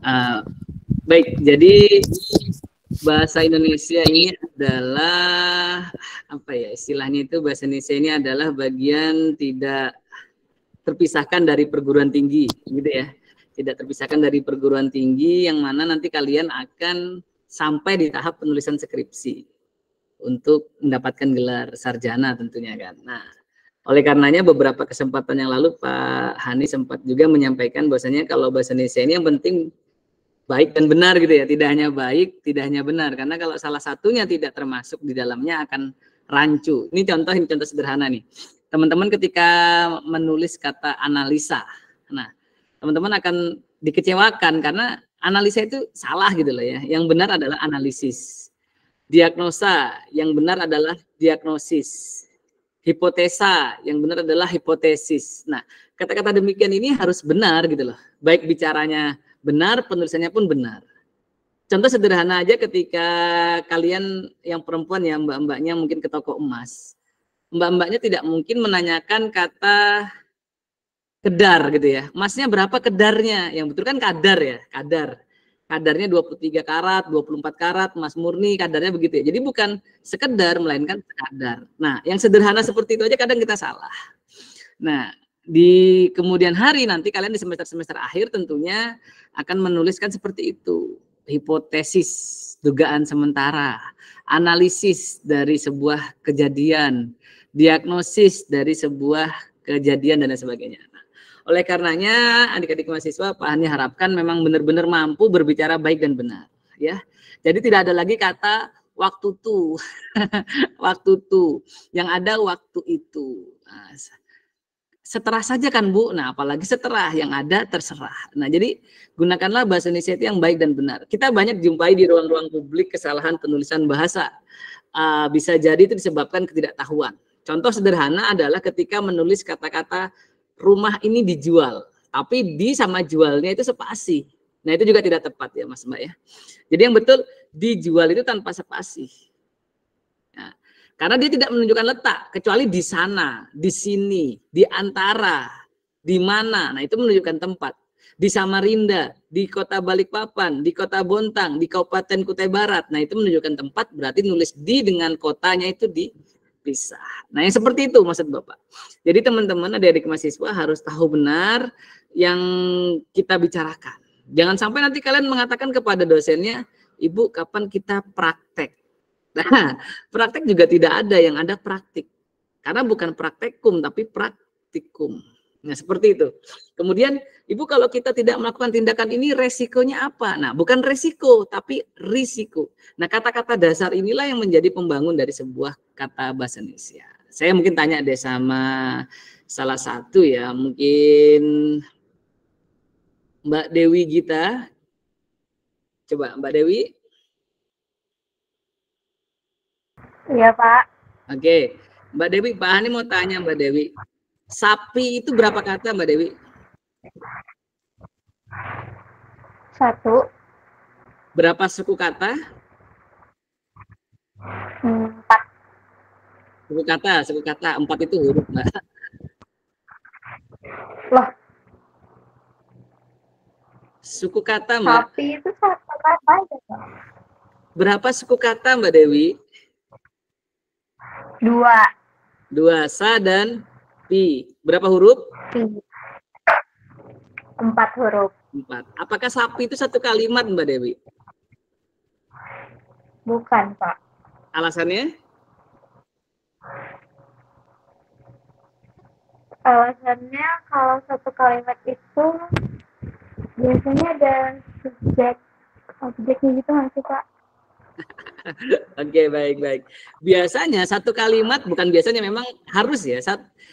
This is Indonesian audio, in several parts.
Uh, baik, jadi bahasa Indonesia ini adalah apa ya istilahnya itu, bahasa Indonesia ini adalah bagian tidak terpisahkan dari perguruan tinggi, gitu ya. Tidak terpisahkan dari perguruan tinggi yang mana nanti kalian akan sampai di tahap penulisan skripsi untuk mendapatkan gelar sarjana tentunya kan. Nah, oleh karenanya beberapa kesempatan yang lalu Pak Hani sempat juga menyampaikan bahwasanya kalau bahasa Indonesia ini yang penting baik dan benar gitu ya, tidak hanya baik, tidak hanya benar, karena kalau salah satunya tidak termasuk di dalamnya akan rancu. Ini contoh sederhana nih. Teman-teman ketika menulis kata analisa, nah teman-teman akan dikecewakan karena analisa itu salah gitu loh ya. Yang benar adalah analisis. Diagnosa, yang benar adalah diagnosis. Hipotesa, yang benar adalah hipotesis. Nah, kata-kata demikian ini harus benar gitu loh. Baik bicaranya benar, penulisannya pun benar. Contoh sederhana aja ketika kalian yang perempuan ya, mbak-mbaknya mungkin ke toko emas. Mbak-mbaknya tidak mungkin menanyakan kata kedar gitu ya. Emasnya berapa kedarnya? Yang betul kan kadar ya, kadar. Kadarnya 23 karat, 24 karat, emas murni, kadarnya begitu ya. Jadi bukan sekedar, melainkan sekadar. Nah, yang sederhana seperti itu aja kadang kita salah. Nah, di kemudian hari nanti kalian di semester-semester akhir tentunya akan menuliskan seperti itu. Hipotesis, dugaan sementara, analisis dari sebuah kejadian, diagnosis dari sebuah kejadian dan lain sebagainya. Oleh karenanya adik-adik mahasiswa Pak Hani harapkan memang benar-benar mampu berbicara baik dan benar ya. Jadi tidak ada lagi kata waktu tuh waktu tuh, yang ada waktu itu. Nah, seterah saja kan Bu, nah apalagi seterah, yang ada terserah. Nah jadi gunakanlah bahasa Indonesia itu yang baik dan benar. Kita banyak jumpai di ruang-ruang publik kesalahan penulisan bahasa. Bisa jadi itu disebabkan ketidaktahuan. Contoh sederhana adalah ketika menulis kata-kata rumah ini dijual, tapi di sama jualnya itu spasi. Nah itu juga tidak tepat ya Mas Mbak ya. Jadi yang betul dijual itu tanpa spasi. Nah, karena dia tidak menunjukkan letak, kecuali di sana, di sini, di antara, di mana. Nah itu menunjukkan tempat. Di Samarinda, di kota Balikpapan, di kota Bontang, di Kabupaten Kutai Barat. Nah itu menunjukkan tempat, berarti nulis di dengan kotanya itu dipisah. Nah yang seperti itu maksud Bapak. Jadi teman-teman adik-adik mahasiswa harus tahu benar yang kita bicarakan. Jangan sampai nanti kalian mengatakan kepada dosennya, Ibu kapan kita praktek? Nah, praktek juga tidak ada, yang ada praktik. Karena bukan praktekum, tapi praktikum. Nah, seperti itu. Kemudian, Ibu kalau kita tidak melakukan tindakan ini, resikonya apa? Nah, bukan resiko, tapi risiko. Nah, kata-kata dasar inilah yang menjadi pembangun dari sebuah kata bahasa Indonesia. Saya mungkin tanya deh sama salah satu ya, mungkin Mbak Dewi Gita. Coba Mbak Dewi. Iya Pak. Oke, Mbak Dewi, Pak Hani mau tanya Mbak Dewi, sapi itu berapa kata Mbak Dewi? 1. Berapa suku kata? 4. Suku kata 4 itu huruf Mbak. Loh. Suku kata Mbak. Sapi itu 1 kata aja Pak. Berapa suku kata Mbak Dewi? 2. Sa dan pi. Berapa huruf? Pi. 4 huruf. 4. Apakah sapi itu satu kalimat Mbak Dewi? Bukan Pak. Alasannya? Alasannya kalau satu kalimat itu biasanya ada subjek, objeknya gitu nggak sih Pak? Oke, baik. Biasanya satu kalimat, bukan biasanya, memang harus ya.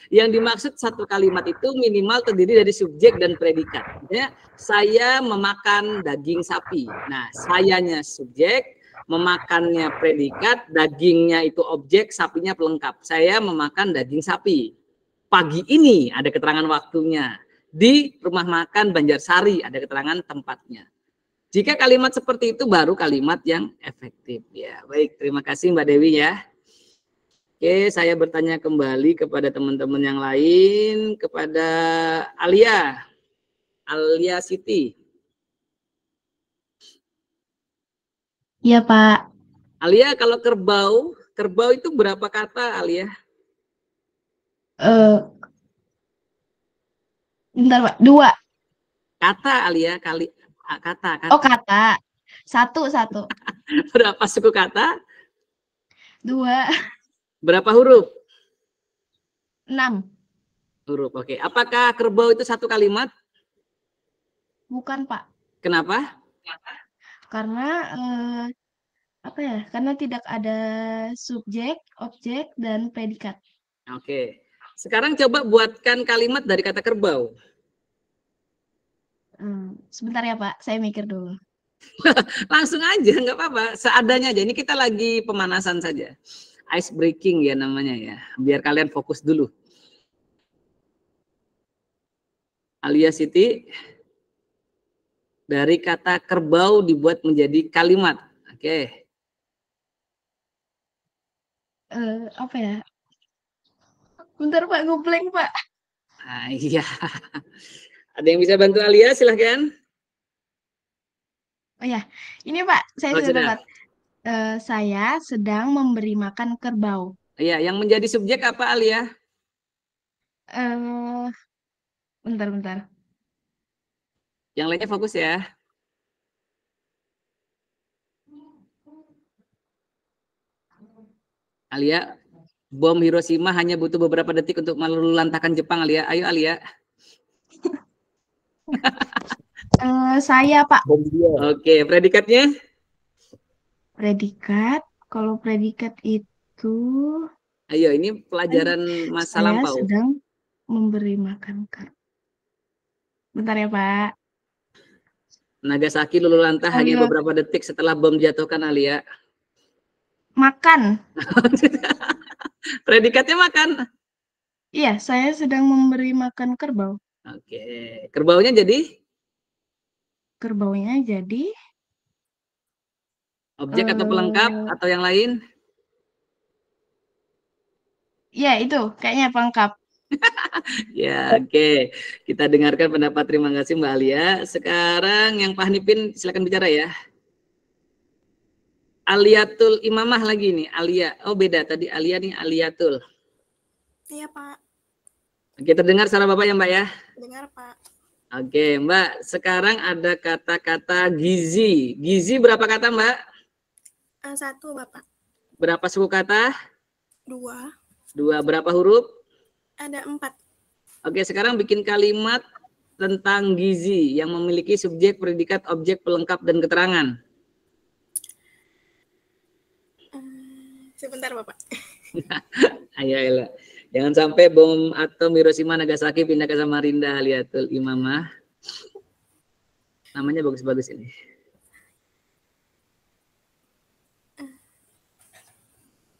Yang dimaksud satu kalimat itu minimal terdiri dari subjek dan predikat. Ya, saya memakan daging sapi. Nah, sayanya subjek, memakannya predikat, dagingnya itu objek, sapinya pelengkap. Saya memakan daging sapi. Pagi ini ada keterangan waktunya. Di rumah makan Banjarsari ada keterangan tempatnya. Jika kalimat seperti itu baru kalimat yang efektif ya. Baik, terima kasih Mbak Dewi ya. Oke, saya bertanya kembali kepada teman-teman yang lain, kepada Alia Siti. Iya, Pak. Alia, kalau kerbau, kerbau itu berapa kata, Alia? Eh, bentar, Pak. 2. Kata, Alia, kali kata, Oh, kata. kata. 1. Berapa suku kata? 2. Berapa huruf? 6. Huruf, oke. Apakah kerbau itu satu kalimat? Bukan, Pak. Kenapa? Karena apa ya? Karena tidak ada subjek, objek, dan predikat. Oke. Sekarang coba buatkan kalimat dari kata kerbau. Sebentar ya, Pak. Saya mikir dulu. Langsung aja, nggak apa-apa. Seadanya aja. Ini kita lagi pemanasan saja. Ice breaking ya namanya ya. Biar kalian fokus dulu. Alia Siti, dari kata kerbau dibuat menjadi kalimat. Oke. Apa ya? Bentar, Pak. Ngeblank, Pak. Nah, iya. Ada yang bisa bantu Alia? Silahkan. Oh ya, ini Pak, saya Oh, sudah sudah. dapat. Saya sedang memberi makan kerbau. Iya, yang menjadi subjek apa Alia? Eh, bentar. Yang lainnya fokus ya. Alia, bom Hiroshima hanya butuh beberapa detik untuk meluluhlantahkan Jepang, Alia. Ayo Alia. Saya Pak. Oke, predikatnya? Predikat. Kalau predikat itu, Ayo, ini pelajaran masa saya lampau. sedang memberi makan kerbau. Bentar ya Pak. Nagasaki luluh lantah hanya beberapa detik setelah bom dijatuhkan, Alia. Makan. Predikatnya makan. Iya, saya sedang memberi makan kerbau. Oke, kerbaunya jadi? Kerbaunya jadi Objek atau pelengkap atau yang lain? ya itu kayaknya pelengkap. Ya, oke. Kita dengarkan pendapat. Terima kasih Mbak Alia. Sekarang yang Pak Hanifin silakan bicara ya. Aliatul Imamah lagi nih, Alia. Oh beda, tadi Alia nih Aliatul. Iya Pak. Oke, terdengar suara Bapak ya Mbak ya? Dengar Pak. Oke Mbak, sekarang ada kata-kata gizi. Gizi berapa kata Mbak? 1 Bapak. Berapa suku kata? 2. 2. Berapa huruf? Ada 4. Oke, sekarang bikin kalimat tentang gizi yang memiliki subjek, predikat, objek, pelengkap, dan keterangan. Sebentar Bapak. Ayo, ayo. Jangan sampai bom atom Hiroshima Nagasaki pindah ke Samarinda. Aliatul Imamah. Namanya bagus-bagus ini.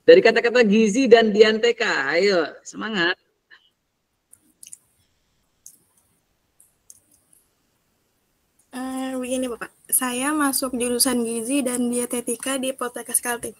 Dari kata-kata gizi dan dianteka. Ayo, semangat. Begini Bapak. Saya masuk jurusan gizi dan dietetika di Poltekkes Kaltim.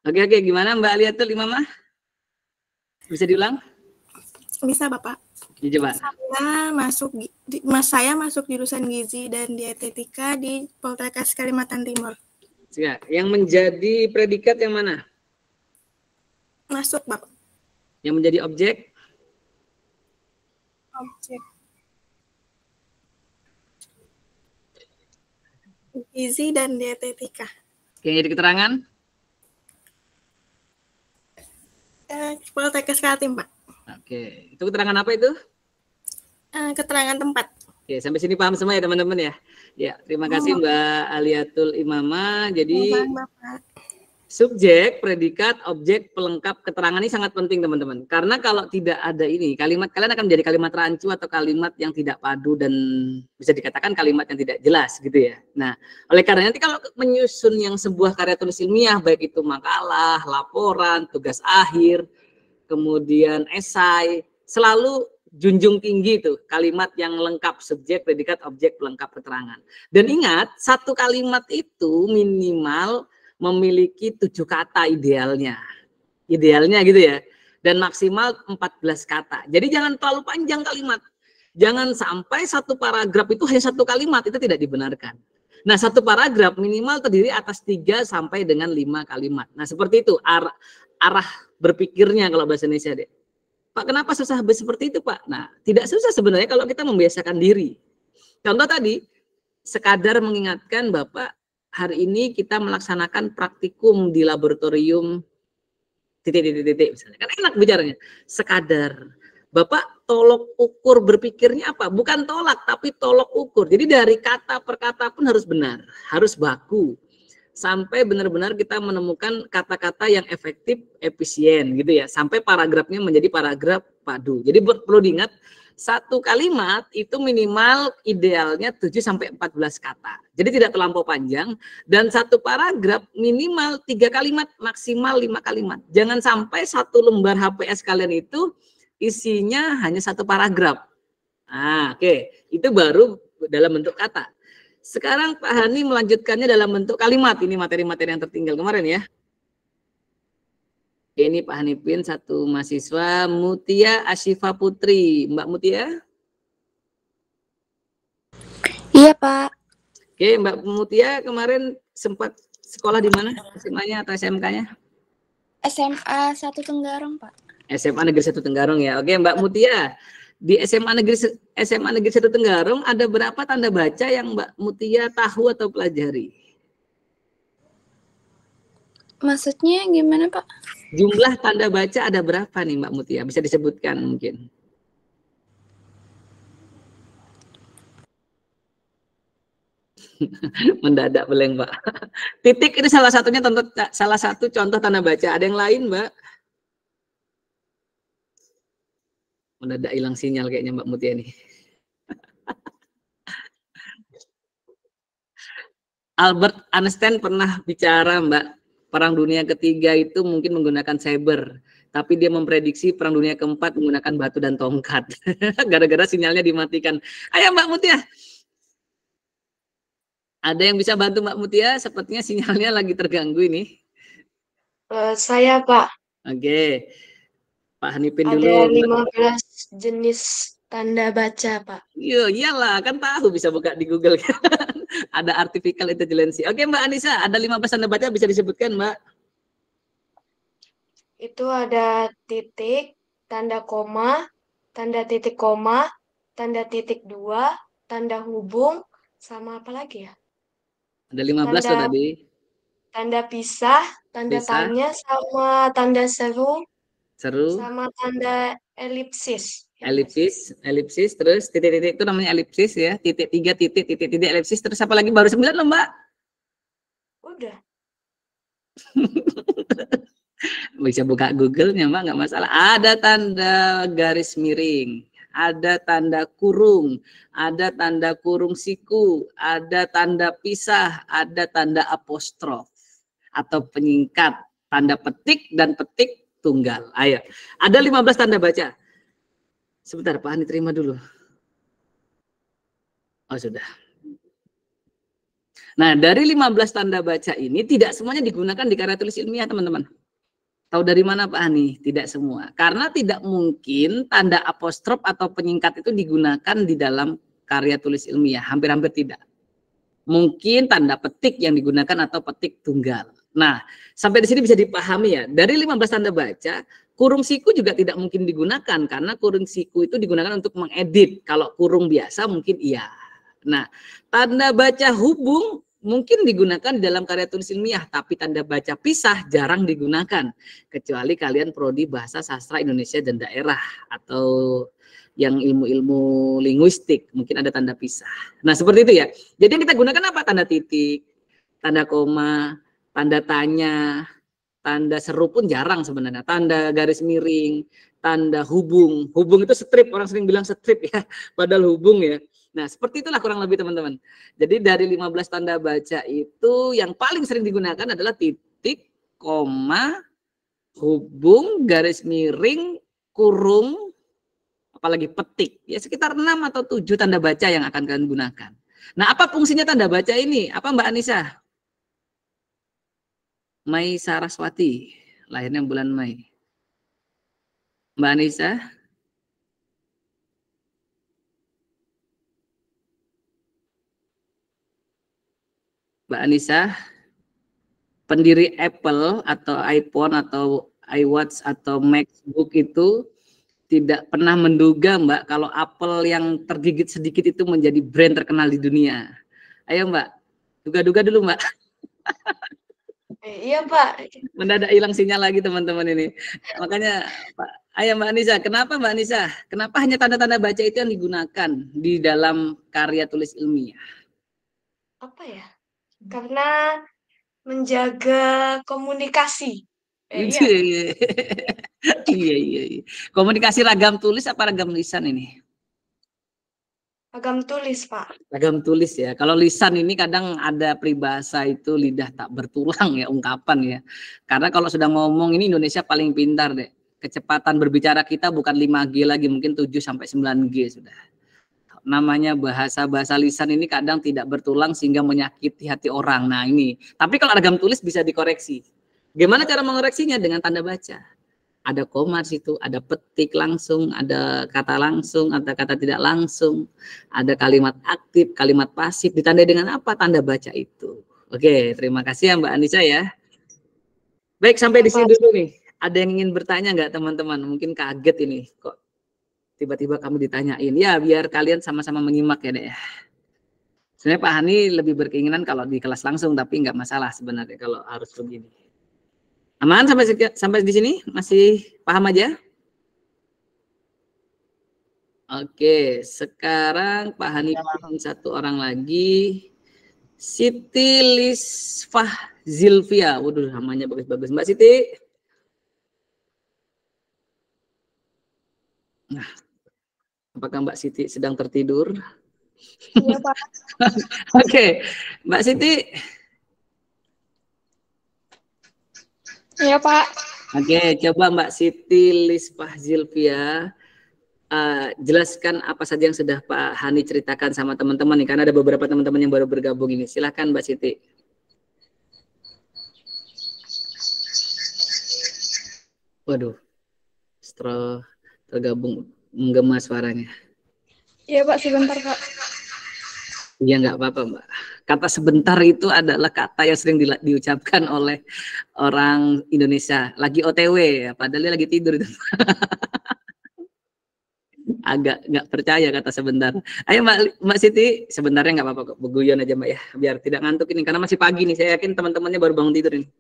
Oke, gimana Mbak Aliatul Imamah? Bisa diulang? Bisa Bapak. Ya, coba. Saya masuk jurusan gizi dan dietetika di Poltekkes Kalimantan Timur. Yang menjadi predikat yang mana? Masuk Bapak. Yang menjadi objek? Objek. gizi dan dietetika. Oke, jadi keterangan? Poltekkes Kaltim, Pak. Oke, itu keterangan apa itu? Keterangan tempat. Oke, sampai sini paham semua ya teman-teman ya? Ya, terima kasih Mbak Aliatul Imamah. Jadi Bapak. subjek, predikat, objek, pelengkap, keterangan ini sangat penting teman-teman. Karena kalau tidak ada ini, kalimat kalian akan menjadi kalimat rancu atau kalimat yang tidak padu dan bisa dikatakan kalimat yang tidak jelas gitu ya. Nah, oleh karena nanti kalau menyusun yang sebuah karya tulis ilmiah, baik itu makalah, laporan, tugas akhir, kemudian esai, selalu junjung tinggi itu kalimat yang lengkap, subjek, predikat, objek, pelengkap, keterangan. Dan ingat, satu kalimat itu minimal memiliki 7 kata idealnya gitu ya, dan maksimal 14 kata. Jadi jangan terlalu panjang kalimat, jangan sampai satu paragraf itu hanya satu kalimat, itu tidak dibenarkan. Nah, satu paragraf minimal terdiri atas 3 sampai dengan 5 kalimat. Nah, seperti itu arah berpikirnya kalau bahasa Indonesia deh. Pak, kenapa susah seperti itu Pak? Nah, tidak susah sebenarnya kalau kita membiasakan diri. Contoh tadi, sekadar mengingatkan Bapak, hari ini kita melaksanakan praktikum di laboratorium titik misalnya. Kan enak bicaranya. Sekadar. Bapak tolok ukur berpikirnya apa? Bukan tolak, tapi tolok ukur. Jadi dari kata per kata pun harus benar, harus baku. Sampai benar-benar kita menemukan kata-kata yang efektif, efisien gitu ya. Sampai paragrafnya menjadi paragraf padu. Jadi perlu diingat, satu kalimat itu minimal idealnya 7 sampai 14 kata. Jadi tidak terlampau panjang, dan satu paragraf minimal 3 kalimat, maksimal 5 kalimat. Jangan sampai satu lembar HPS kalian itu isinya hanya satu paragraf. Nah, oke, itu baru dalam bentuk kata. Sekarang Pak Hani melanjutkannya dalam bentuk kalimat. Ini materi-materi yang tertinggal kemarin ya. Ini Pak Hanipin, satu mahasiswa, Mutia Asyifa Putri. Mbak Mutia? Iya, Pak. Oke, Mbak Mutia kemarin sempat sekolah di mana? SMA-nya atau SMK-nya? SMA 1 Tenggarong, Pak. SMA Negeri 1 Tenggarong ya. Oke, Mbak Mutia. Di SMA Negeri 1 Tenggarong ada berapa tanda baca yang Mbak Mutia tahu atau pelajari? Maksudnya gimana, Pak? Jumlah tanda baca ada berapa nih Mbak Mutia? Bisa disebutkan mungkin? Mendadak beleng Mbak. Titik itu salah satunya salah satu contoh tanda baca. Ada yang lain Mbak? Mendadak hilang sinyal kayaknya Mbak Mutia nih. Albert Einstein pernah bicara Mbak, Perang Dunia Ketiga itu mungkin menggunakan cyber, tapi dia memprediksi Perang Dunia Keempat menggunakan batu dan tongkat. Gara-gara sinyalnya dimatikan. Ayo Mbak Mutia. Ada yang bisa bantu Mbak Mutia? Sepertinya sinyalnya lagi terganggu ini. Saya Pak. Oke. Pak Hanipin dulu. Ada 15 jenis tanda baca Pak. Iya, iyalah, kan tahu bisa buka di Google kan. Ada artificial intelligence. Oke Mbak Anissa, ada 15 tanda baca bisa disebutkan Mbak? Itu ada titik, tanda koma, tanda titik koma, tanda titik 2, tanda hubung, sama apa lagi ya? Ada 15 tuh tadi. Tanda pisah, tanda tanya, sama tanda seru, sama tanda elipsis. Elipsis, terus titik-titik itu namanya elipsis ya, titik 3, titik, elipsis, terus apa lagi? Baru 9 loh Mbak. Udah. Bisa buka Google-nya Mbak, nggak masalah. Ada tanda garis miring, ada tanda kurung, ada tanda kurung siku, ada tanda pisah, ada tanda apostrof atau penyingkat, tanda petik dan petik tunggal. Ayo, ada 15 tanda baca. Sebentar Pak Hani terima dulu. Oh sudah. Nah dari 15 tanda baca ini tidak semuanya digunakan di karya tulis ilmiah teman-teman. Tahu dari mana Pak Hani? Tidak semua. Karena tidak mungkin tanda apostrof atau penyingkat itu digunakan di dalam karya tulis ilmiah. Hampir-hampir tidak. Mungkin tanda petik yang digunakan atau petik tunggal. Nah, sampai di sini bisa dipahami ya. Dari 15 tanda baca, kurung siku juga tidak mungkin digunakan. Karena kurung siku itu digunakan untuk mengedit. Kalau kurung biasa mungkin iya. Nah, tanda baca hubung mungkin digunakan dalam karya tulis ilmiah, tapi tanda baca pisah jarang digunakan, kecuali kalian prodi bahasa sastra Indonesia dan daerah atau yang ilmu-ilmu linguistik, mungkin ada tanda pisah. Nah, seperti itu ya. Jadi yang kita gunakan apa? Tanda titik, tanda koma, tanda tanya, tanda seru pun jarang sebenarnya, tanda garis miring, tanda hubung. Hubung itu strip, orang sering bilang strip ya, padahal hubung ya. Nah, seperti itulah kurang lebih teman-teman. Jadi dari 15 tanda baca itu yang paling sering digunakan adalah titik, koma, hubung, garis miring, kurung, apalagi petik. Ya sekitar 6 atau 7 tanda baca yang akan kalian gunakan. Nah, apa fungsinya tanda baca ini? Apa Mbak Anissa? Mai Saraswati, lahirnya bulan Mei. Mbak Anissa? Mbak Anissa, pendiri Apple atau iPhone atau iWatch atau MacBook itu tidak pernah menduga Mbak kalau Apple yang tergigit sedikit itu menjadi brand terkenal di dunia. Ayo Mbak, duga-duga dulu Mbak. Iya Pak. Mendadak hilang sinyal lagi teman-teman ini. Makanya Pak, ayo Mbak Anissa, kenapa Mbak Anissa? Kenapa hanya tanda-tanda baca itu yang digunakan di dalam karya tulis ilmiah? Apa ya? Karena menjaga komunikasi. Iya. Iya. Komunikasi ragam tulis apa ragam lisan ini? Ragam tulis, Pak. Ragam tulis ya. Kalau lisan ini kadang ada peribahasa itu lidah tak bertulang ya, ungkapan ya. Karena kalau sudah ngomong ini Indonesia paling pintar deh. Kecepatan berbicara kita bukan 5G lagi, mungkin 7 sampai 9G sudah. Namanya bahasa lisan ini kadang tidak bertulang sehingga menyakiti hati orang. Nah ini, tapi kalau ragam tulis bisa dikoreksi. Gimana cara mengoreksinya? Dengan tanda baca. Ada koma di situ, ada petik langsung, ada kata langsung, ada kata tidak langsung, ada kalimat aktif, kalimat pasif, ditandai dengan apa? Tanda baca itu. Oke, terima kasih ya Mbak Anissa ya. Baik, sampai di sini dulu nih. Ada yang ingin bertanya nggak teman-teman? Mungkin kaget ini, kok tiba-tiba kamu ditanyain. Ya, biar kalian sama-sama menyimak ya, Dek. Sebenarnya Pak Hani lebih berkeinginan kalau di kelas langsung, tapi nggak masalah sebenarnya kalau harus begini. Aman sampai di sini? Masih paham aja? Oke, sekarang Pak Hani satu orang lagi. Siti Lisfah Zilvia. Waduh, namanya bagus-bagus. Mbak Siti. Nah, apakah Mbak Siti sedang tertidur? Iya, Pak. Oke, Mbak Siti. Iya, Pak. Oke, coba Mbak Siti Lisfah Zilvia jelaskan apa saja yang sudah Pak Hani ceritakan sama teman-teman nih, karena ada beberapa teman-teman yang baru bergabung ini. Silahkan Mbak Siti. Waduh, setelah tergabung menggema suaranya. Iya, Pak, sebentar, Pak. Iya, nggak apa-apa, Mbak. Kata sebentar itu adalah kata yang sering diucapkan oleh orang Indonesia. Lagi OTW ya, padahal dia lagi tidur. Agak nggak percaya kata sebentar. Ayo Mbak Siti, sebenarnya nggak apa-apa kok, beguyon aja Mbak ya, biar tidak ngantuk ini, karena masih pagi nih. Saya yakin teman-temannya baru bangun tidur ini.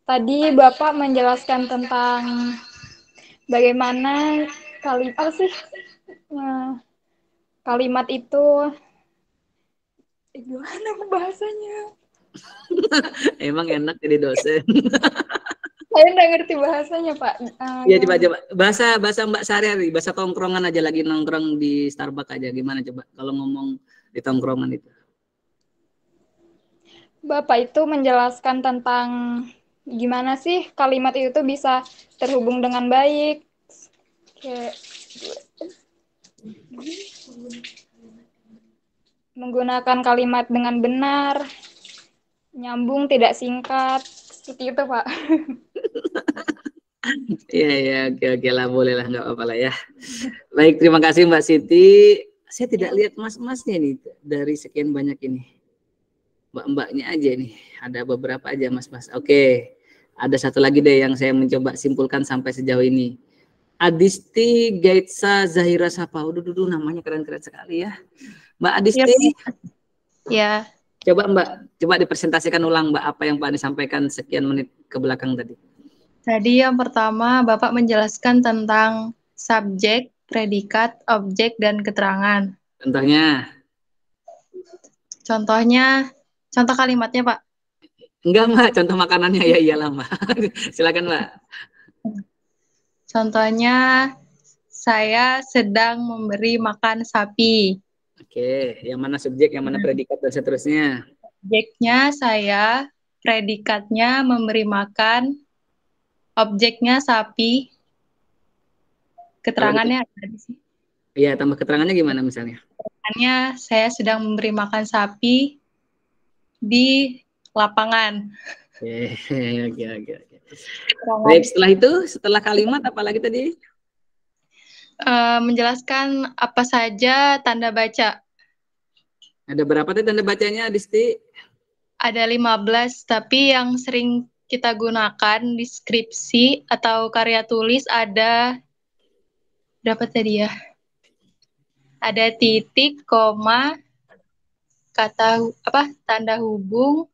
Tadi Bapak menjelaskan tentang bagaimana kalimat itu gimana bahasanya? Emang enak jadi dosen. Saya nggak ngerti bahasanya, Pak. Iya, coba bahasa Mbak sehari-hari, bahasa tongkrongan aja, lagi nongkrong di Starbucks aja, gimana coba kalau ngomong di tongkrongan itu? Bapak itu menjelaskan tentang gimana sih kalimat itu bisa terhubung dengan baik. Kayak menggunakan kalimat dengan benar, nyambung, tidak singkat, seperti itu, Pak. Iya, oke lah, boleh lah, nggak apa-apa lah ya. Baik, terima kasih Mbak Siti. Saya tidak lihat mas-masnya nih dari sekian banyak ini. Mbak-mbaknya aja nih, ada beberapa aja mas-mas. Oke, ada satu lagi deh yang saya mencoba simpulkan sampai sejauh ini. Adisti Gaitsa Zahira Sapa. Namanya keren-keren sekali ya. Mbak Adisti. Ya. Coba Mbak, coba dipresentasikan ulang Mbak apa yang Pak disampaikan sekian menit ke belakang tadi. Tadi yang pertama Bapak menjelaskan tentang subjek, predikat, objek, dan keterangan. Contohnya? Contohnya, contoh kalimatnya Pak. Enggak Mbak, contoh makanannya ya iyalah Mbak. Silakan Mbak. Contohnya, saya sedang memberi makan sapi. Oke, yang mana subjek, yang mana predikat, dan seterusnya. Subjeknya saya, predikatnya memberi makan, objeknya sapi, keterangannya ada di sini. Iya, tambah keterangannya gimana misalnya? Keterangannya saya sedang memberi makan sapi di lapangan. Oke. Baik, setelah kalimat apa lagi tadi? Menjelaskan apa saja tanda baca. Ada berapa tadi tanda bacanya, Adisti? Ada 15, tapi yang sering kita gunakan di skripsi atau karya tulis ada berapa tadi ya? Ada titik, koma, tanda hubung,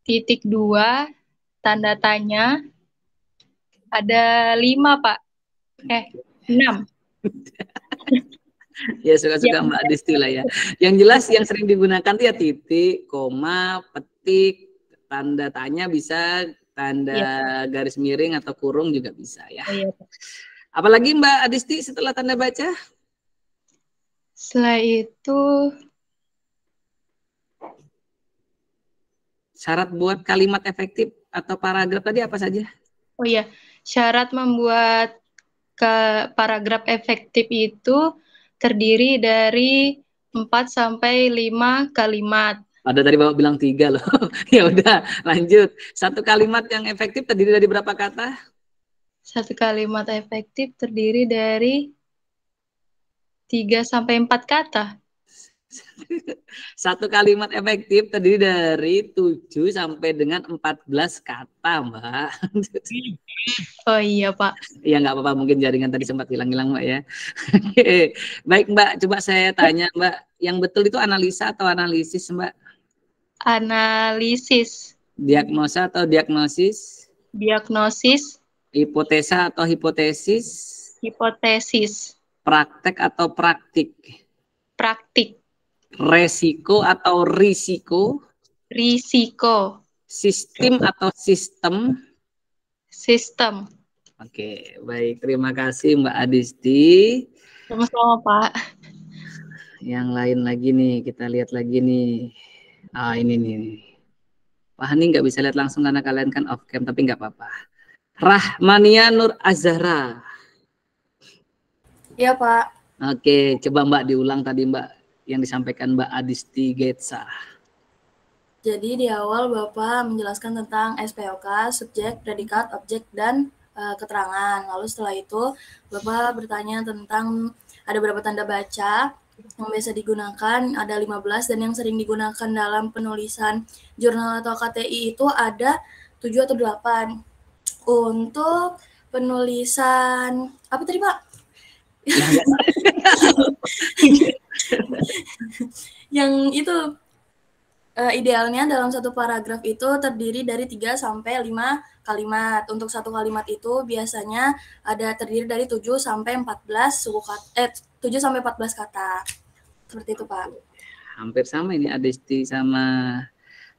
titik 2, tanda tanya. Ada 5, Pak. 6. Ya, suka-suka Mbak Adisti lah ya. Yang jelas yang sering digunakan itu ya titik, koma, petik, tanda tanya bisa, tanda garis miring atau kurung juga bisa ya. Apalagi Mbak Adisti setelah tanda baca? Setelah itu syarat buat kalimat efektif atau paragraf tadi apa saja? Oh iya, syarat membuat paragraf efektif itu terdiri dari 4 sampai 5 kalimat. Ada tadi Bapak bilang 3 loh. Ya udah, lanjut. Satu kalimat yang efektif terdiri dari berapa kata? Satu kalimat efektif terdiri dari 3 sampai 4 kata. Satu kalimat efektif terdiri dari 7 sampai dengan 14 kata, Mbak. Oh iya, Pak. Iya, nggak apa-apa. Mungkin jaringan tadi sempat hilang-hilang, Mbak ya. Baik, Mbak. Coba saya tanya, Mbak. Yang betul itu analisa atau analisis, Mbak? Analisis. Diagnosa atau diagnosis? Diagnosis. Hipotesa atau hipotesis? Hipotesis. Praktek atau praktik? Praktik. Resiko atau risiko? Risiko. Sistem atau sistem? Sistem. Oke, baik. Terima kasih Mbak Adisti. Sama-sama, Pak. Yang lain lagi nih, kita lihat lagi nih. Ini nih. Pak Hani nggak bisa lihat langsung karena kalian kan off cam, tapi nggak apa-apa. Rahmania Nur Azhara. Iya, Pak. Oke, coba Mbak diulang tadi Mbak yang disampaikan Mbak Adisti Getsa. Jadi di awal Bapak menjelaskan tentang SPOK, subjek, predikat, objek, dan keterangan. Lalu setelah itu Bapak bertanya tentang ada berapa tanda baca yang biasa digunakan, ada 15, dan yang sering digunakan dalam penulisan jurnal atau KTI itu ada 7 atau 8. Untuk penulisan, apa tadi Pak? Yang itu idealnya dalam satu paragraf itu terdiri dari 3 sampai 5 kalimat. Untuk satu kalimat itu biasanya ada terdiri dari 7 sampai 14 7 sampai 14 kata. Seperti itu, Pak. Hampir sama ini Adisti sama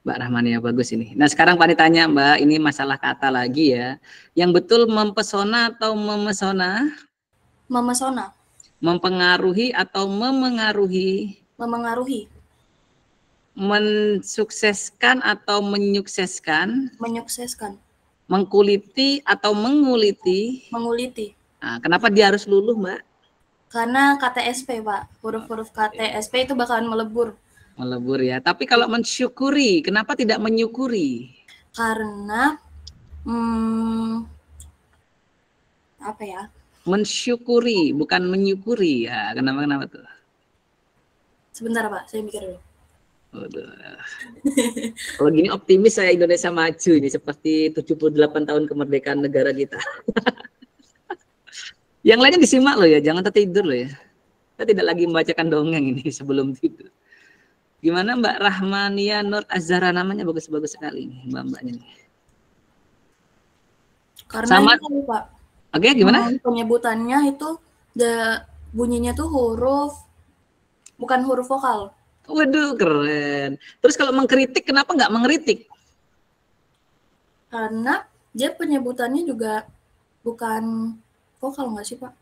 Mbak Rahmania, bagus ini. Nah, sekarang Pak ditanya, Mbak, ini masalah kata lagi ya. Yang betul mempesona atau memesona? Memesona. Mempengaruhi atau memengaruhi? Memengaruhi. Mensukseskan atau menyukseskan? Menyukseskan. Mengkuliti atau menguliti? Menguliti. Nah, kenapa dia harus luluh, Mbak? Karena KTSP, Pak. Huruf-huruf KTSP itu bakalan melebur. Melebur ya. Tapi kalau mensyukuri, kenapa tidak menyukuri? Karena apa ya? Mensyukuri, bukan menyukuri ya. Kenapa tuh? Sebentar, Pak. Saya mikir dulu. Kalau gini optimis saya Indonesia maju ini seperti 78 tahun kemerdekaan negara kita. Yang lainnya disimak loh ya, jangan tertidur loh ya. Kita tidak lagi membacakan dongeng ini sebelum tidur. Gimana Mbak Rahmania Nur Azhara, namanya bagus-bagus sekali nih mbak-mbaknya nih. Karena Sama. ini Pak. Oke, gimana? Penyebutannya itu bunyinya tuh bukan huruf vokal. Waduh, keren. Terus kalau mengkritik, kenapa nggak mengkritik? Karena dia penyebutannya juga bukan vokal nggak sih Pak?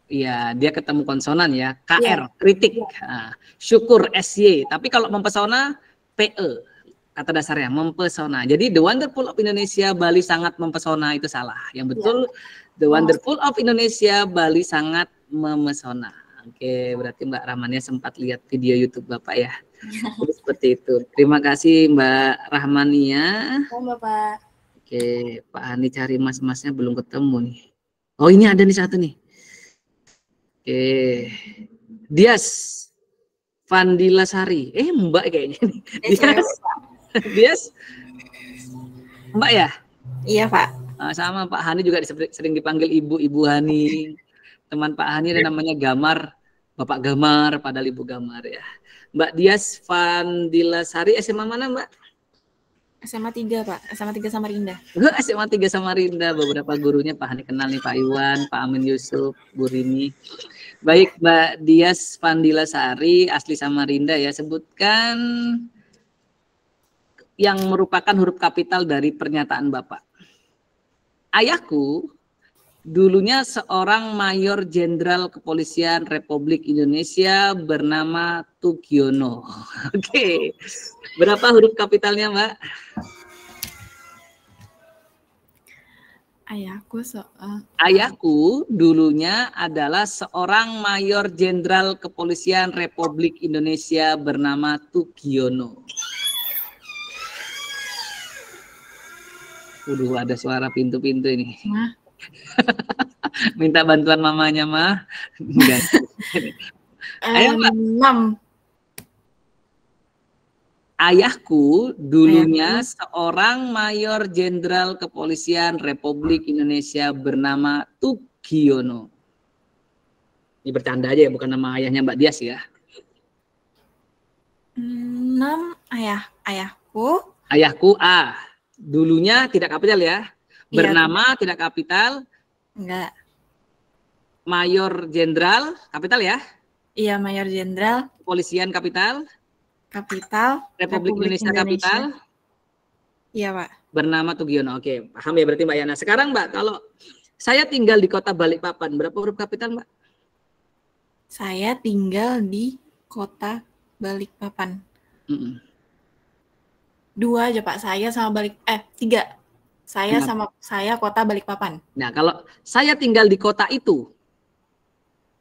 Iya, dia ketemu konsonan ya. KR, Iya. kritik. Nah, syukur, SY. Tapi kalau mempesona, PE. Kata dasarnya, mempesona. Jadi The Wonderful of Indonesia, Bali sangat mempesona, itu salah. Yang betul, The Wonderful of Indonesia, Bali sangat memesona. Oke, berarti Mbak Rahmania sempat lihat video YouTube Bapak ya. Jadi seperti itu. Terima kasih Mbak Rahmania. Sama Pak. Oke, Pak Hani cari mas-masnya belum ketemu nih. Oh, ini ada nih satu nih. Oke. Dias Vandila Sari. Mbak kayaknya nih. Dias. Mbak ya? Iya, Pak. Sama Pak Hani juga sering dipanggil Ibu Hani. Teman Pak Hani ada namanya Gamar, Bapak Gamar, padahal Ibu Gamar ya. Mbak Dias Vandila Sari, SMA mana Mbak? SMA 3 Pak, SMA 3 Samarinda. SMA 3 Samarinda, beberapa gurunya Pak Hani kenal nih, Pak Iwan, Pak Amin Yusuf, Bu Rini. Baik Mbak Dias Vandila Sari, asli Samarinda ya, sebutkan yang merupakan huruf kapital dari pernyataan Bapak. Ayahku dulunya seorang mayor jenderal kepolisian Republik Indonesia bernama Tugiono. Oke, berapa huruf kapitalnya Mbak? Ayahku dulunya adalah seorang mayor jenderal kepolisian Republik Indonesia bernama Tugiono. Ada suara pintu-pintu ini. Minta bantuan mamanya mah. Ayo Mbak. 6. Ayahku dulunya seorang mayor jenderal kepolisian Republik Indonesia bernama Tugiono. Ini bercanda aja ya, bukan nama ayahnya Mbak Dias ya. 6 ayahku. Ayahku A. Dulunya tidak kapital ya. Bernama iya, tidak kapital. Enggak. Mayor jenderal kapital ya? Iya, mayor jenderal. Kepolisian kapital. Kapital. Republik Indonesia kapital. Iya, Pak. Bernama Tugiono. Oke, paham ya berarti Mbak Yana. Sekarang Mbak, kalau saya tinggal di kota Balikpapan, berapa huruf kapital Mbak? Saya tinggal di kota Balikpapan. 2 aja Pak, saya sama 3. Saya sama saya kota Balikpapan. Nah, kalau saya tinggal di kota itu.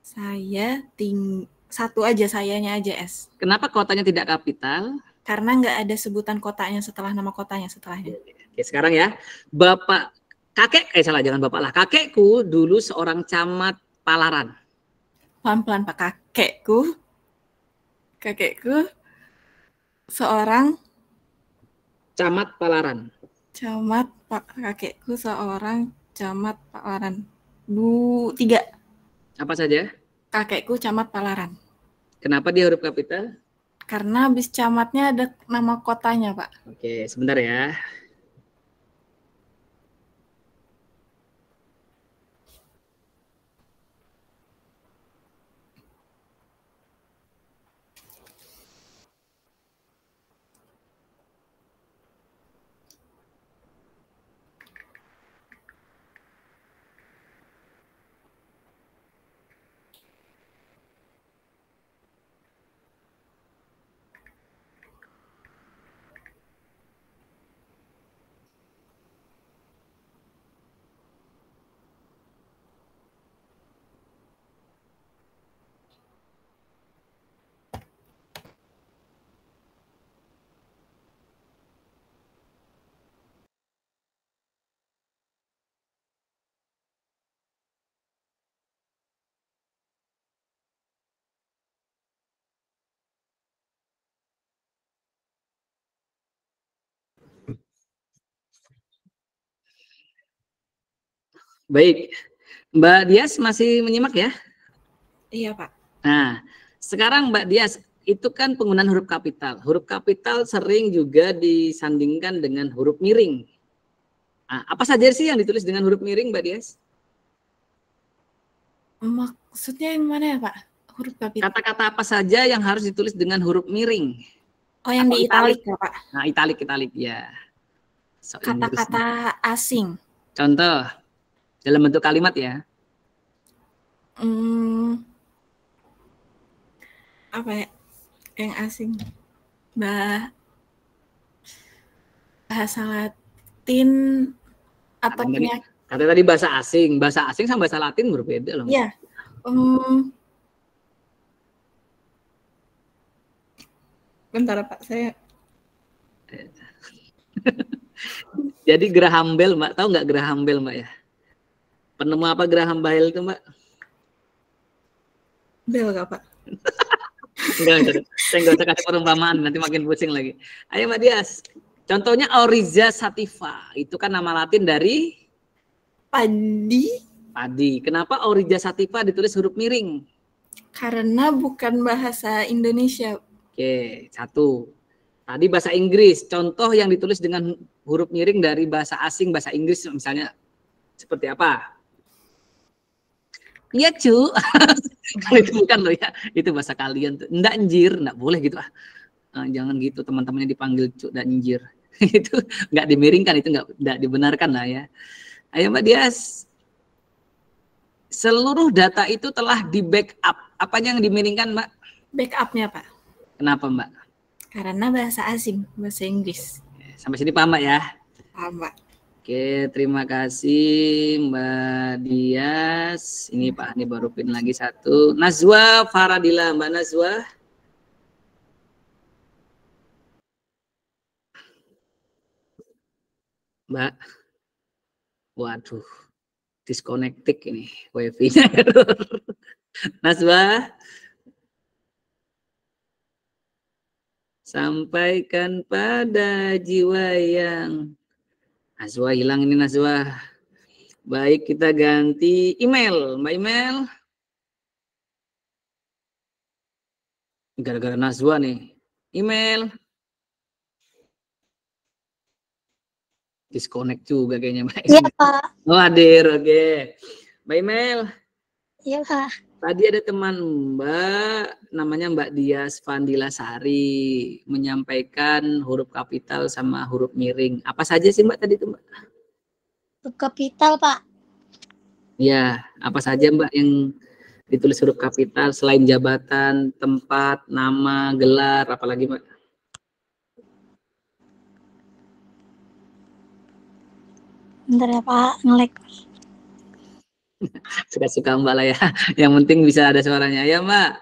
Saya 1 aja, sayanya aja S. Kenapa kotanya tidak kapital? Karena nggak ada sebutan kotanya setelah nama kotanya setelahnya. Oke, sekarang ya. Jangan bapak lah. Kakekku dulu seorang camat Palaran. Pelan-pelan Pak, kakekku seorang camat Palaran. Kakekku seorang camat Palaran. 3. Apa saja? Kakekku camat Palaran. Kenapa dia huruf kapital? Karena habis camatnya ada nama kotanya, Pak. Oke, sebentar ya. Baik, Mbak Dias masih menyimak ya? Iya Pak. Nah, sekarang Mbak Dias, itu kan penggunaan huruf kapital. Huruf kapital sering juga disandingkan dengan huruf miring. Nah, apa saja sih yang ditulis dengan huruf miring, Mbak Dias? Maksudnya yang mana ya, Pak? Huruf kapital. Kata-kata apa saja yang harus ditulis dengan huruf miring? Oh, yang Atau di italik ya, Pak? Nah, italik ya. So, Kata-kata asing. Contoh, dalam bentuk kalimat ya. Apa ya? Yang asing. Bahasa Latin atau penyakit. Kata tadi bahasa asing sama bahasa Latin berbeda loh. Iya. Bentar Pak, saya. Jadi Graham Bell, Mbak, tahu nggak Graham Bell, Mbak ya? Penemu apa Graham Bell itu, Mbak? Bell nggak, Pak? Enggak. Saya nggak usah kasih perumpamaan, nanti makin pusing lagi. Ayo Mbak Dias. Contohnya Oryza sativa, itu kan nama Latin dari padi. Kenapa Oryza sativa ditulis huruf miring? Karena bukan bahasa Indonesia. Oke, satu. Tadi bahasa Inggris, contoh yang ditulis dengan huruf miring dari bahasa asing, bahasa Inggris misalnya seperti apa? Iya cu, itu bukan loh ya, itu bahasa kalian tuh. Nggak anjir, nggak boleh gitu jangan gitu, teman-temannya dipanggil cu dan anjir. Itu nggak dimiringkan, itu nggak dibenarkan lah ya. Ayo Mbak Dias, seluruh data itu telah di backup. Apanya yang dimiringkan Mbak? Backupnya Pak. Kenapa Mbak? Karena bahasa asing, bahasa Inggris. Sampai sini paham Mbak ya? Paham Pak. Oke, terima kasih Mbak Dias. Ini Pak Hani baru pin lagi satu. Nazwa Faradila, Mbak Nazwa. Mbak. Waduh, disconnected ini, wifi-nya error. Nazwa. Sampaikan pada jiwa yang... Nazwa hilang ini Nazwa. Baik, kita ganti email. Mbak email. Gara-gara Nazwa nih. Email. Disconnect juga kayaknya Mbak. Iya Pak. Oh hadir, oke. Mbak email. Iya Pak. Tadi ada teman Mbak, namanya Mbak Dias Fandila Sari, menyampaikan huruf kapital sama huruf miring. Apa saja sih Mbak tadi itu Mbak? Huruf kapital Pak. Ya, apa saja Mbak yang ditulis huruf kapital selain jabatan, tempat, nama, gelar, apalagi Mbak? Bentar ya Pak, nge-lag. Suka-suka Mbak lah ya. Yang penting bisa ada suaranya. Ya Mbak.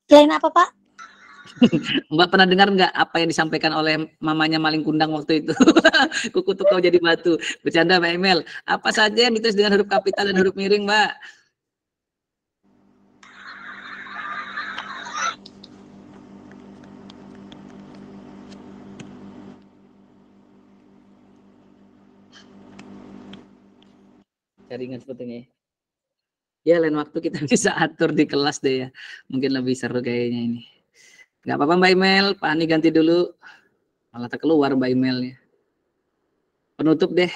Selain apa Pak? Mbak pernah dengar nggak apa yang disampaikan oleh mamanya maling kundang waktu itu? Kuku tuh kau jadi batu. Bercanda Mbak Emel. Apa saja yang ditulis dengan huruf kapital dan huruf miring Mbak? Jaringan sepertinya. Ya lain waktu kita bisa atur di kelas deh ya. Mungkin lebih seru kayaknya ini. Nggak apa-apa Mbak Email, Pak Ani ganti dulu. Malah terkeluar Mbak Emailnya. Penutup deh.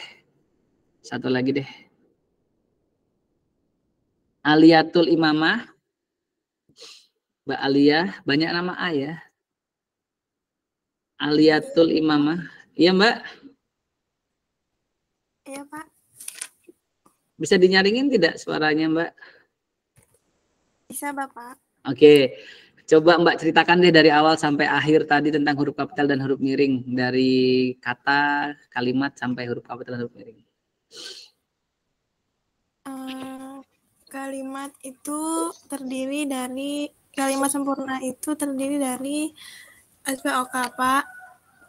Satu lagi deh. Aliatul Imamah. Mbak Alia, banyak nama A ya. Aliatul Imamah. Iya Mbak? Iya Pak. Bisa dinyaringin tidak suaranya Mbak? Bisa Bapak. Oke, coba Mbak ceritakan deh dari awal sampai akhir tadi tentang huruf kapital dan huruf miring. Dari kata, kalimat sampai huruf kapital dan huruf miring. Kalimat itu terdiri dari, kalimat sempurna itu terdiri dari SPOK Pak.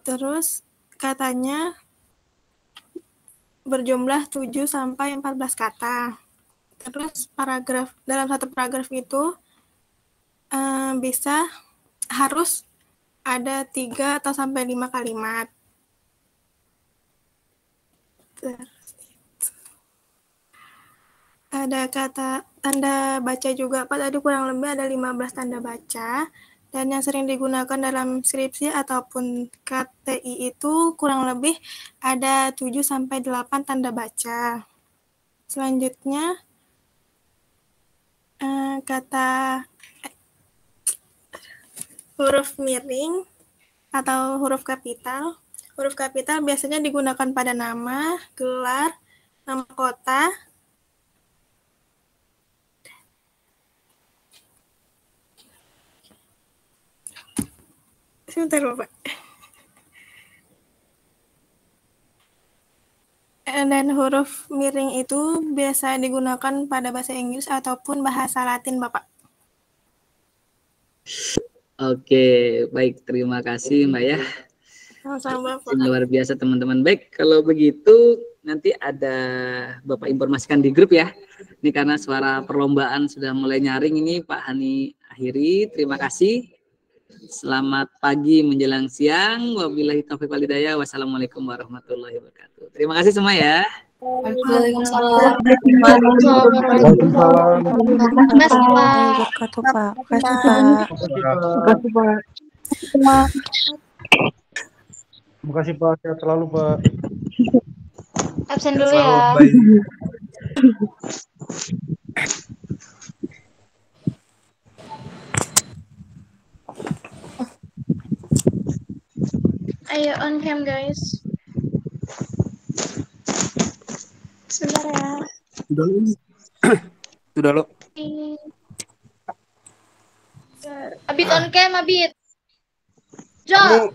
Terus katanya berjumlah 7 sampai 14 kata. Terus paragraf, dalam satu paragraf itu harus ada 3 atau sampai 5 kalimat. Terus ada kata tanda baca juga, Pak. Tadi kurang lebih ada 15 tanda baca. Dan yang sering digunakan dalam skripsi ataupun KTI itu kurang lebih ada 7-8 tanda baca. Selanjutnya, kata huruf miring atau huruf kapital. Huruf kapital biasanya digunakan pada nama, gelar, nama kota, sebentar Bapak. Dan huruf miring itu biasa digunakan pada bahasa Inggris ataupun bahasa Latin, Bapak. Oke, baik. Terima kasih, Mbak ya. Sama-sama, Bapak. Luar biasa, teman-teman. Baik, kalau begitu nanti ada Bapak informasikan di grup ya. Ini karena suara perlombaan sudah mulai nyaring ini, Pak Hani akhiri. Terima kasih. Selamat pagi menjelang siang. Wabillahi taufiq wal hidayah. Wassalamualaikum warahmatullahi wabarakatuh. Terima kasih semua ya. Waalaikumsalam. Terima kasih Pak, sehat selalu Pak. Absen dulu ya. Ayo on cam guys. Sebentar ya. Sudah lo. Sudah lo. Abit on cam, Abit. Jo.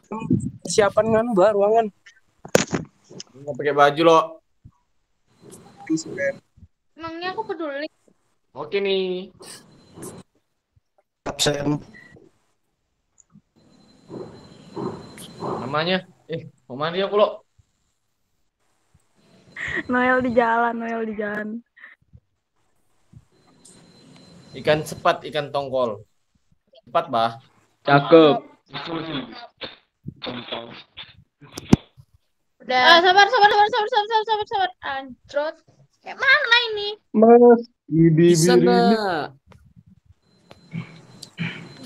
Siapan kan Mbak ruangan? Nggak pakai baju lo. Emangnya aku peduli. Oke nih. Absen. Namanya? Mau mandi aku lo. Noel di jalan. Ikan sepat, ikan tongkol. Sepat, Bah. Cakep. Udah. Sabar. Anjrot. Kayak mana ini? Mas, ini Bisa nggak?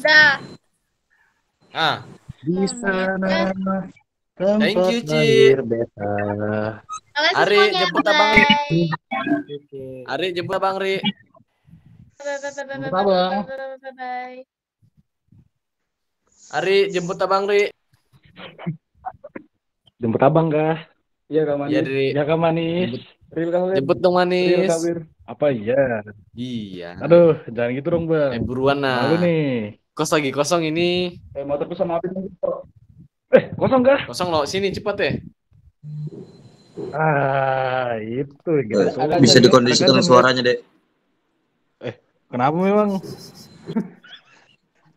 Udah. di sana. Thank you, Ci. Beta. Ari, jemput abang Ri. Ari, jemput abang Ri. Bye. Ari, jemput abang Ri. Jemput abang kah? Iya Kak Manis. Iya, Ri. Ya Kak Manis. Jemput dong Manis. Apa iya? Iya. Aduh, jangan gitu dong Bang. Buruan Malu nah. nih. Kos lagi kosong ini. Motorku sama Apit. Kosong kah? Kosong lo, sini cepat ya. Itu. Bisa dikondisikan suaranya, Dek. Kenapa memang?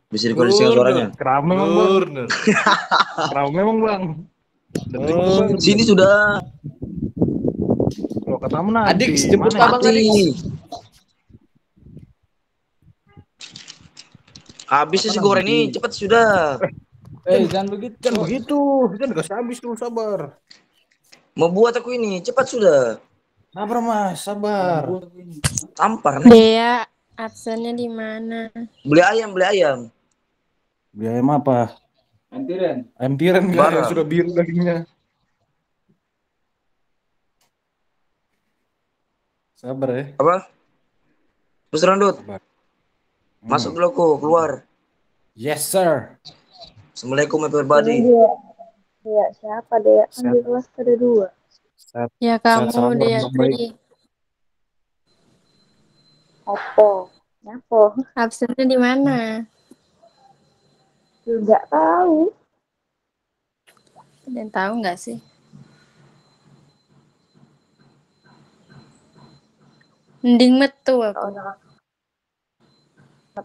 Bisa dikondisikan suaranya. Kenapa memang Bang? Kenapa memang Bang? Sini sudah. Kalau katamu nanti. Adik, jemput abang Adik. Habis sih goreng ini, cepat sudah. Jangan begitu. Jangan begitu. Jangan kasih habis dulu, sabar. Mau buat aku ini, cepat sudah. Sabar Mas, sabar. Tampar nih. Dea, absennya di mana? Beli ayam. Beli ayam apa? Ayam tiren kan yang sudah biru dagingnya. Sabar ya. Apa? Terus Randut. Masuk dulu aku, keluar. Yes sir. Assalamualaikum everybody. Dea siapa Dea? Kan di kelas ada 2. Ya kamu Dea Tri. Apa? Absennya di mana? Tidak tahu. Ada yang tahu nggak sih? Mending metu aku.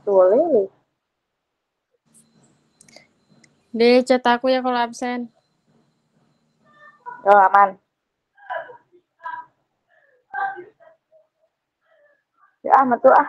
Boleh. Deh, chat aku ya kalau absen. Oh, aman. Ya, metu ah.